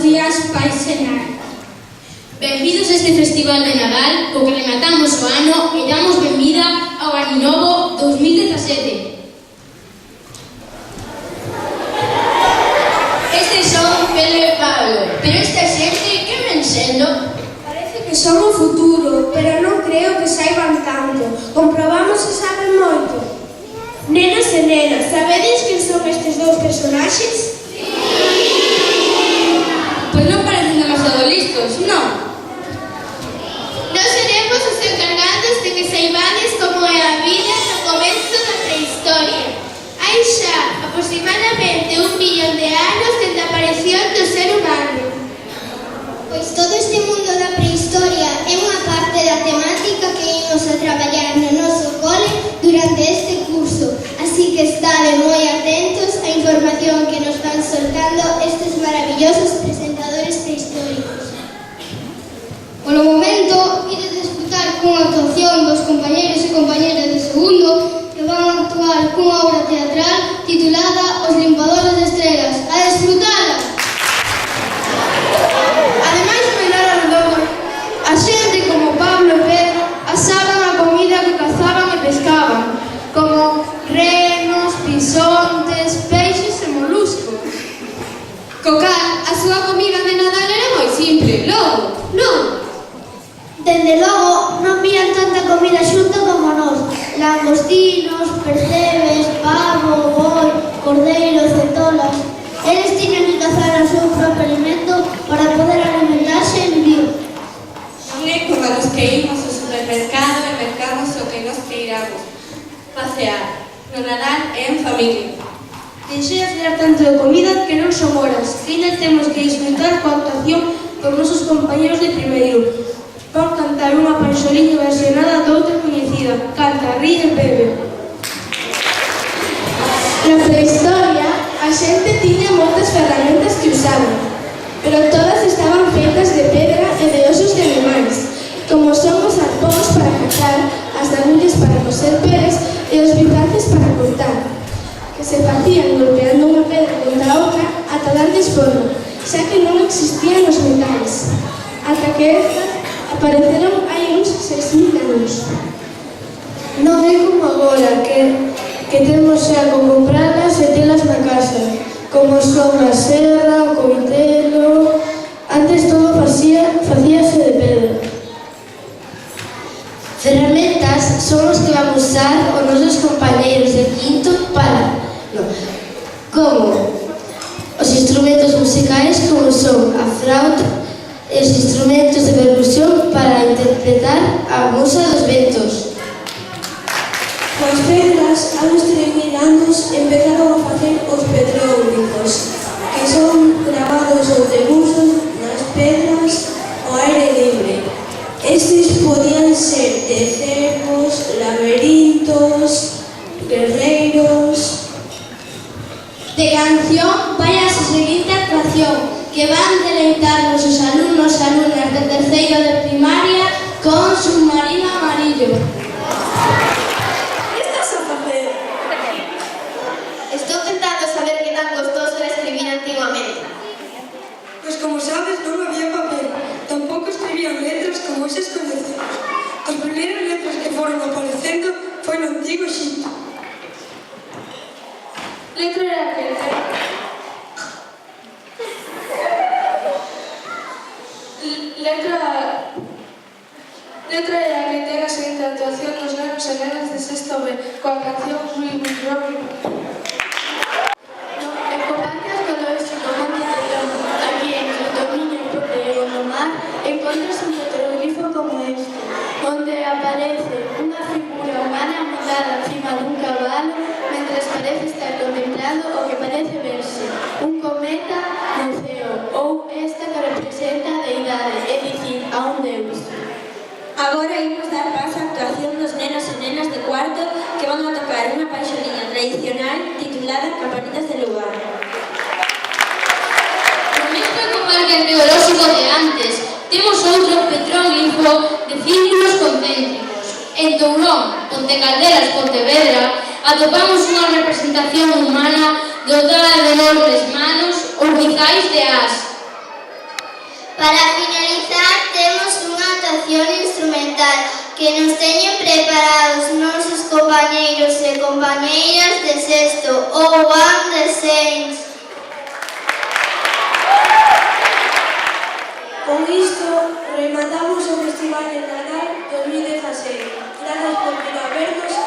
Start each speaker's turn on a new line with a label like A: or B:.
A: días, pais e nai.
B: Benvidos a este festival de Nadal, co que rematamos o ano e damos benvida ao Aninovo 2017. Estes son Pedro e Pablo, pero esta xente, que ven sendo?
A: Parece que son o futuro, pero non creo que saiban tanto. Comprobamos se saben moito. Nenos e nenas, sabedes quen son estes dous personaxes?
B: Pois non parecen demasiado listos, non?
C: Nós seremos os encargados de que saibades como é a vida no comezo da prehistoria. Hai xa aproximadamente 1 millón de anos desde a aparición do ser humano.
D: Pois todo este mundo da prehistoria é unha parte da temática que imos a traballar no noso cole durante este curso, así que estade moi atentos á información que nos van soltando estes maravillosos presentadores prehistóricos. Polo momento, ides disfrutar cunha actuación dos compañeiros e compañeras de segundo que van a actuar cunha obra teatral titulada Os limpadores de estrelas. A disfrutala!
A: Ademais de bailar alrededor, a xente como Pablo e Pedro asaban a comida que cazaban e pescaban, como renos, bisontes, peixes e moluscos.
B: Co cal, a súa comida de Nadal era moi simple, logo, non?
D: Dende logo, non vían tanta comida xunta como nós. Langostinos, percebes, pavo, boi, cordeiros e tolas. Eles tiñan que cazar o seu propio alimento para poder alimentarse en vivo.
E: Non é como a los que imos ao supermercado e mercamos o que nos queiramos. Pasear. No Nadal é en familia.
A: Deixei de falar tanto de comida que non son horas, que ainda temos que disfrutar coa actuación dos nosos compañeros de primeiro. Van cantar unha panxoliña versionada doutra coñecida, canta, ríe e bebe. Na prehistoria, a xente tiña moitas ferramentas que usaban, pero todas estaban feitas de pedra e de osos de animais, como son os arpóns para cazar, as agullas para coser peles e os bizaces para cortar, que se facían golpeando unha pedra contra a outra ata darlles forma, xa que non existían os metais, ata que estas apareceron hai uns 6.000 anos. Non é como agora, que temos xa con compralas e telas na casa, como son a serra, o coitelo. Antes todo facíase de pedra. Ferramentas son os que van usar os nosos compañeiros de quinto como os instrumentos musicais como son a flauta e os instrumentos de percusión para interpretar a musa dos ventos. Coas pedras, há uns 3.000 anos empezaron a facer os petróglifos, que son gravados ou debuxos nas pedras ao aire libre. Estes podían ser de cervos, laberintos, guerreiros.
D: De canción vai a seguinte actuación que van deleitarnos os alumnos e alumnas de terceiro de primaria con Submarino Amarillo.
A: Que estás a facer?
D: Estou tentando saber que tan gostoso era escribir antiguamente.
A: Pois como sabes, non había papel. Tampouco escribían letras como esas conocemos. As primeiras letras que foron aparecendo foi no antigo Egipto. Letra era que Letra era que ten a seguinte actuación dos nenos e nenas de sexto B, coa canción Rui Rui.
D: En Copancia Arqueolóxico Monte Atlón, aquí en el dominio de Gondomar, encontras un petroglifo como este, onde aparece unha figura humana montada encima dun cabalo, mentres parece estar contemplando o que parece verse un cometa no ceo, ou esta que representa a deidade, é dicir, a un deus.
F: Agora imos dar paso á actuación dos nenos e nenas de cuarto que van a tocar unha panxoliña tradicional titulada Campanitas de lugar.
B: O mesmo co parque arqueolóxico de antes, temos outro petróglifo de círculos concéntricos. En Tourón, Ponte Caldelas, Pontevedra, atopamos unha representación humana dotada de enormes manos ou bizais de as.
D: Para finalizar, temos unha actuación instrumental que nos teñen preparados nosos compañeiros e compañeiras de sexto, o One the Saints.
G: Con isto, rematamos o Festival de Nadal 2016. Grazas por habernos